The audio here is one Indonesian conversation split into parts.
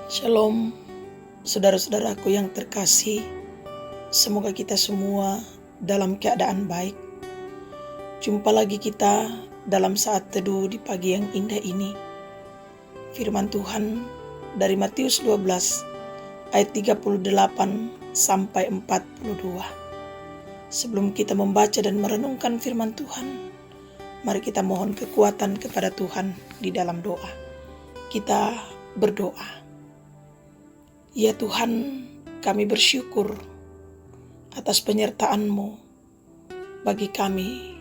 Shalom, saudara-saudaraku yang terkasih. Semoga kita semua dalam keadaan baik. Jumpa lagi kita dalam saat teduh di pagi yang indah ini. Firman Tuhan dari Matius 12 ayat 38 sampai 42. Sebelum kita membaca dan merenungkan firman Tuhan, mari kita mohon kekuatan kepada Tuhan di dalam doa. Kita berdoa. Ya Tuhan, kami bersyukur atas penyertaan-Mu bagi kami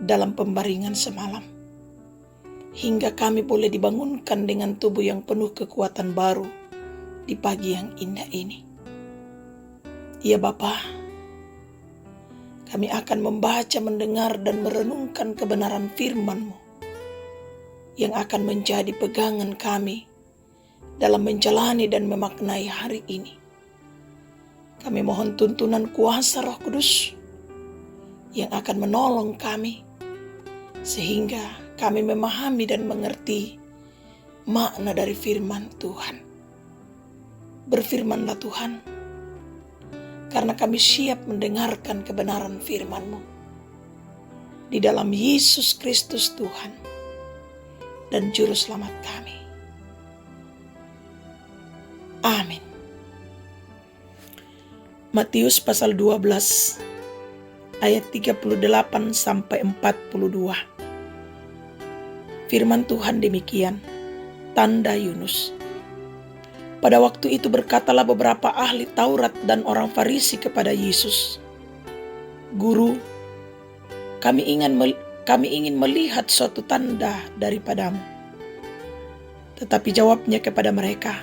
dalam pembaringan semalam. Hingga kami boleh dibangunkan dengan tubuh yang penuh kekuatan baru di pagi yang indah ini. Ya Bapa, kami akan membaca, mendengar, dan merenungkan kebenaran firman-Mu yang akan menjadi pegangan kami dalam menjalani dan memaknai hari ini. Kami mohon tuntunan kuasa Roh Kudus yang akan menolong kami sehingga kami memahami dan mengerti makna dari firman Tuhan. Berfirmanlah Tuhan, karena kami siap mendengarkan kebenaran firman-Mu. Di dalam Yesus Kristus Tuhan dan Juru Selamat kami. Amin. Matius pasal 12 ayat 38 sampai 42. Firman Tuhan demikian, tanda Yunus. Pada waktu itu berkatalah beberapa ahli Taurat dan orang Farisi kepada Yesus, Guru, kami ingin melihat suatu tanda daripadamu. Tetapi jawabnya kepada mereka,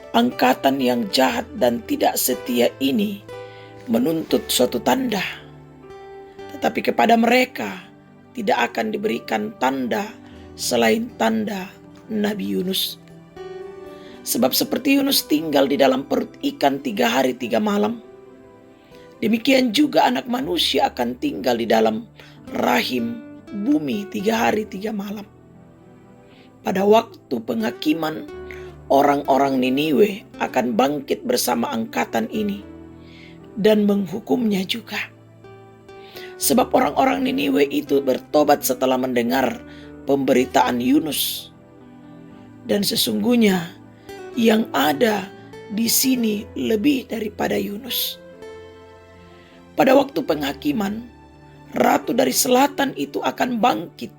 angkatan yang jahat dan tidak setia ini menuntut suatu tanda, tetapi kepada mereka tidak akan diberikan tanda selain tanda Nabi Yunus. Sebab seperti Yunus tinggal di dalam perut ikan 3 hari 3 malam, demikian juga Anak Manusia akan tinggal di dalam rahim bumi 3 hari 3 malam. Pada waktu penghakiman, orang-orang Niniwe akan bangkit bersama angkatan ini dan menghukumnya juga. Sebab orang-orang Niniwe itu bertobat setelah mendengar pemberitaan Yunus. Dan sesungguhnya yang ada di sini lebih daripada Yunus. Pada waktu penghakiman, ratu dari selatan itu akan bangkit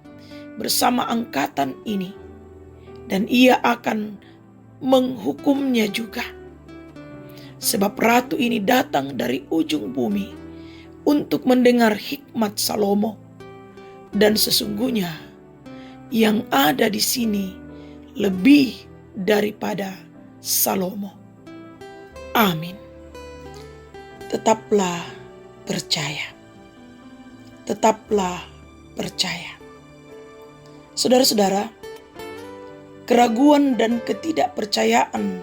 bersama angkatan ini, dan ia akan menghukumnya juga. Sebab ratu ini datang dari ujung bumi untuk mendengar hikmat Salomo, dan sesungguhnya yang ada di sini lebih daripada Salomo. Amin. Tetaplah percaya. Tetaplah percaya. Saudara-saudara, keraguan dan ketidakpercayaan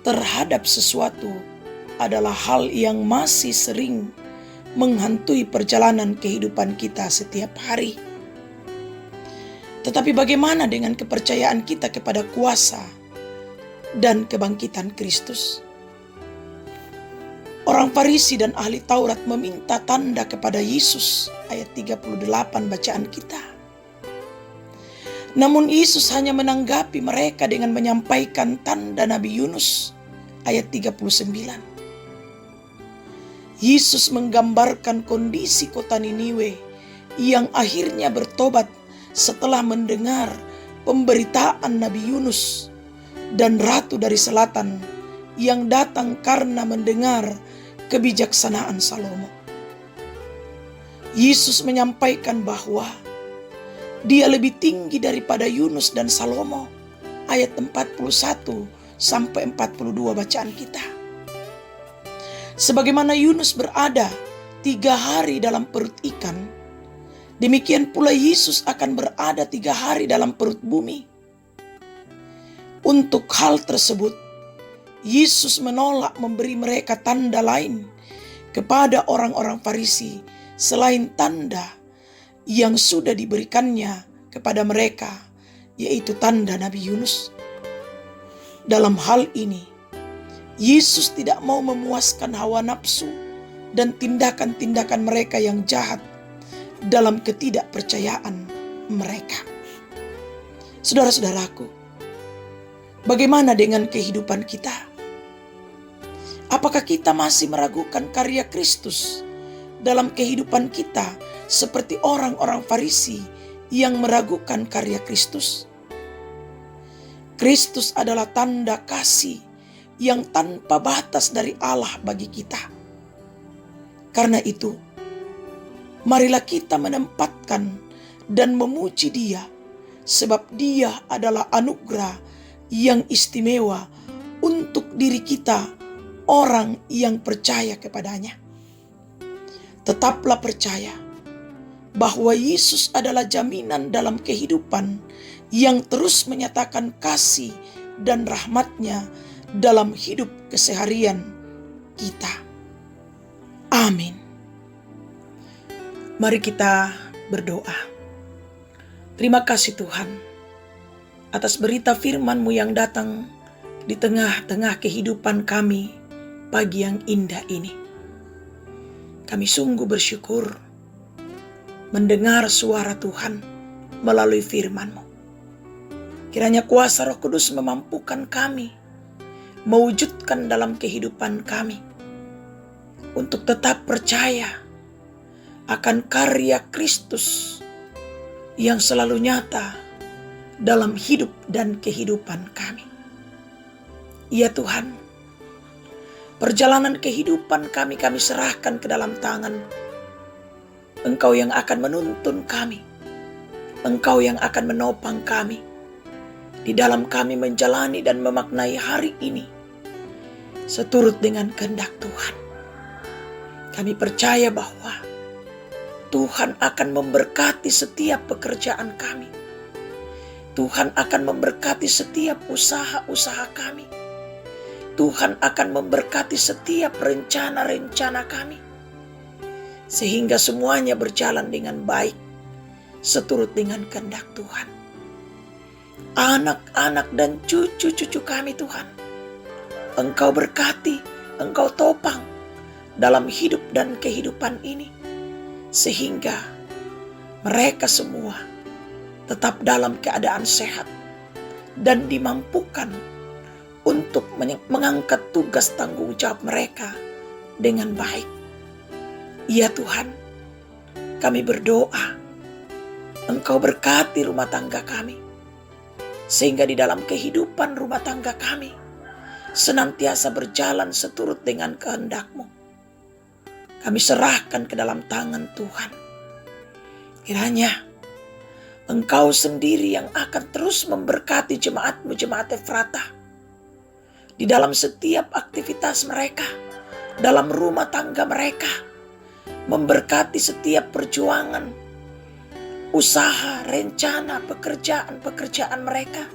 terhadap sesuatu adalah hal yang masih sering menghantui perjalanan kehidupan kita setiap hari. Tetapi bagaimana dengan kepercayaan kita kepada kuasa dan kebangkitan Kristus? Orang Farisi dan ahli Taurat meminta tanda kepada Yesus, ayat 38 bacaan kita. Namun Yesus hanya menanggapi mereka dengan menyampaikan tanda Nabi Yunus, ayat 39. Yesus menggambarkan kondisi kota Niniwe yang akhirnya bertobat setelah mendengar pemberitaan Nabi Yunus, dan ratu dari selatan yang datang karena mendengar kebijaksanaan Salomo. Yesus menyampaikan bahwa Dia lebih tinggi daripada Yunus dan Salomo, ayat 41 sampai 42 bacaan kita. Sebagaimana Yunus berada 3 hari dalam perut ikan, demikian pula Yesus akan berada 3 hari dalam perut bumi. Untuk hal tersebut, Yesus menolak memberi mereka tanda lain kepada orang-orang Farisi selain tanda yang sudah diberikannya kepada mereka, yaitu tanda Nabi Yunus. Dalam hal ini, Yesus tidak mau memuaskan hawa nafsu dan tindakan-tindakan mereka yang jahat dalam ketidakpercayaan mereka. Saudara-saudaraku, bagaimana dengan kehidupan kita? Apakah kita masih meragukan karya Kristus dalam kehidupan kita seperti orang-orang Farisi yang meragukan karya Kristus? Kristus adalah tanda kasih yang tanpa batas dari Allah bagi kita. Karena itu, marilah kita menempatkan dan memuji Dia, sebab Dia adalah anugerah yang istimewa untuk diri kita, orang yang percaya kepadanya. Tetaplah percaya bahwa Yesus adalah jaminan dalam kehidupan yang terus menyatakan kasih dan rahmat-Nya dalam hidup keseharian kita. Amin. Mari kita berdoa. Terima kasih Tuhan atas berita firman-Mu yang datang di tengah-tengah kehidupan kami pagi yang indah ini. Kami sungguh bersyukur mendengar suara Tuhan melalui firman-Mu. Kiranya kuasa Roh Kudus memampukan kami mewujudkan dalam kehidupan kami untuk tetap percaya akan karya Kristus yang selalu nyata dalam hidup dan kehidupan kami. Ya Tuhan, perjalanan kehidupan kami serahkan ke dalam tangan Engkau yang akan menuntun kami, Engkau yang akan menopang kami di dalam kami menjalani dan memaknai hari ini seturut dengan kehendak Tuhan. Kami percaya bahwa Tuhan akan memberkati setiap pekerjaan kami. Tuhan akan memberkati setiap usaha-usaha kami. Tuhan akan memberkati setiap rencana-rencana kami, sehingga semuanya berjalan dengan baik seturut dengan kehendak Tuhan. Anak-anak dan cucu-cucu kami Tuhan, Engkau berkati, Engkau topang dalam hidup dan kehidupan ini, sehingga mereka semua tetap dalam keadaan sehat dan dimampukan untuk mengangkat tugas tanggung jawab mereka dengan baik. Ya Tuhan, kami berdoa Engkau berkati rumah tangga kami, sehingga di dalam kehidupan rumah tangga kami senantiasa berjalan seturut dengan kehendak-Mu. Kami serahkan ke dalam tangan Tuhan. Kiranya Engkau sendiri yang akan terus memberkati jemaat-Mu, jemaat Efratah, di dalam setiap aktivitas mereka, dalam rumah tangga mereka, memberkati setiap perjuangan, usaha, rencana, pekerjaan mereka,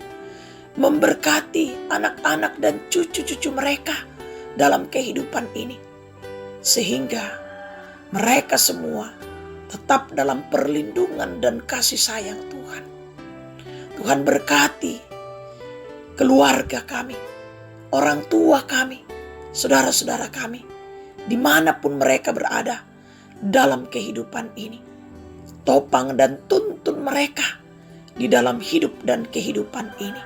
memberkati anak-anak dan cucu-cucu mereka dalam kehidupan ini, sehingga mereka semua tetap dalam perlindungan dan kasih sayang Tuhan. Tuhan berkati keluarga kami, orang tua kami, saudara-saudara kami, dimanapun mereka berada dalam kehidupan ini. Topang dan tuntun mereka di dalam hidup dan kehidupan ini.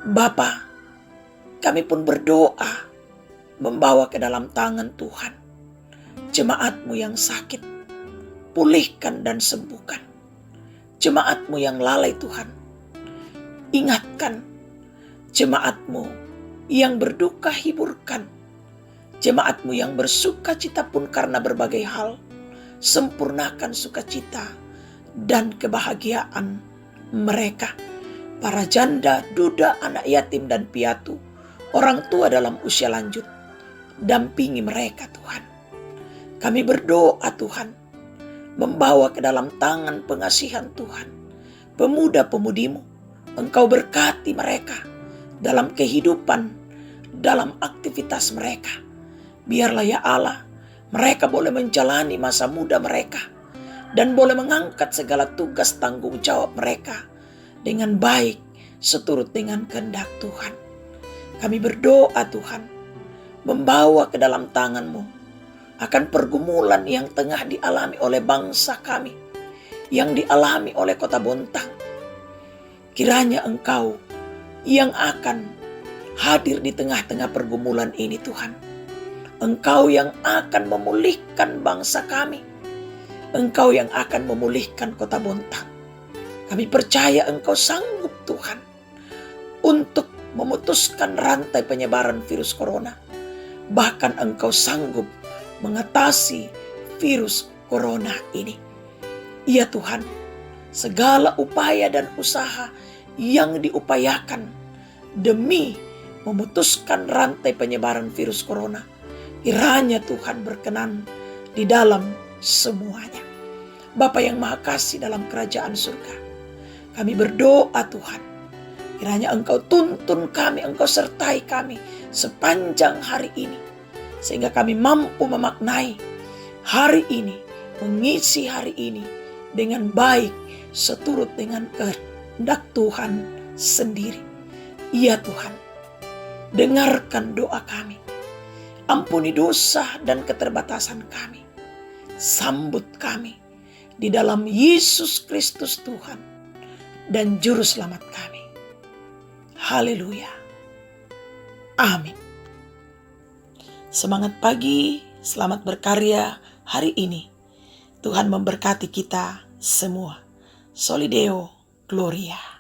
Bapa, kami pun berdoa membawa ke dalam tangan Tuhan jemaat-Mu yang sakit, pulihkan dan sembuhkan. Jemaat-Mu yang lalai Tuhan, ingatkan. Jemaat-Mu yang berduka, hiburkan. Jemaat-Mu yang bersuka cita pun karena berbagai hal, sempurnakan sukacita dan kebahagiaan mereka. Para janda, duda, anak yatim dan piatu, orang tua dalam usia lanjut, dampingi mereka Tuhan. Kami berdoa Tuhan, membawa ke dalam tangan pengasihan Tuhan pemuda-pemudimu. Engkau berkati mereka dalam kehidupan, dalam aktivitas mereka. Biarlah ya Allah, mereka boleh menjalani masa muda mereka dan boleh mengangkat segala tugas tanggung jawab mereka dengan baik seturut dengan kehendak Tuhan. Kami berdoa Tuhan, membawa ke dalam tangan-Mu akan pergumulan yang tengah dialami oleh bangsa kami, yang dialami oleh Kota Bontang. Kiranya Engkau yang akan hadir di tengah-tengah pergumulan ini Tuhan. Engkau yang akan memulihkan bangsa kami. Engkau yang akan memulihkan Kota Bontang. Kami percaya Engkau sanggup Tuhan untuk memutuskan rantai penyebaran virus corona. Bahkan Engkau sanggup mengatasi virus corona ini. Ya Tuhan, segala upaya dan usaha yang diupayakan demi memutuskan rantai penyebaran virus corona, kiranya Tuhan berkenan di dalam semuanya. Bapa yang Maha Kasih dalam kerajaan surga, kami berdoa Tuhan, kiranya Engkau tuntun kami, Engkau sertai kami sepanjang hari ini, sehingga kami mampu memaknai hari ini, mengisi hari ini dengan baik seturut dengan kehendak Tuhan sendiri. Ya Tuhan, dengarkan doa kami. Ampuni dosa dan keterbatasan kami. Sambut kami di dalam Yesus Kristus Tuhan dan Juru Selamat kami. Haleluya. Amin. Semangat pagi, selamat berkarya hari ini. Tuhan memberkati kita semua. Solideo Gloria.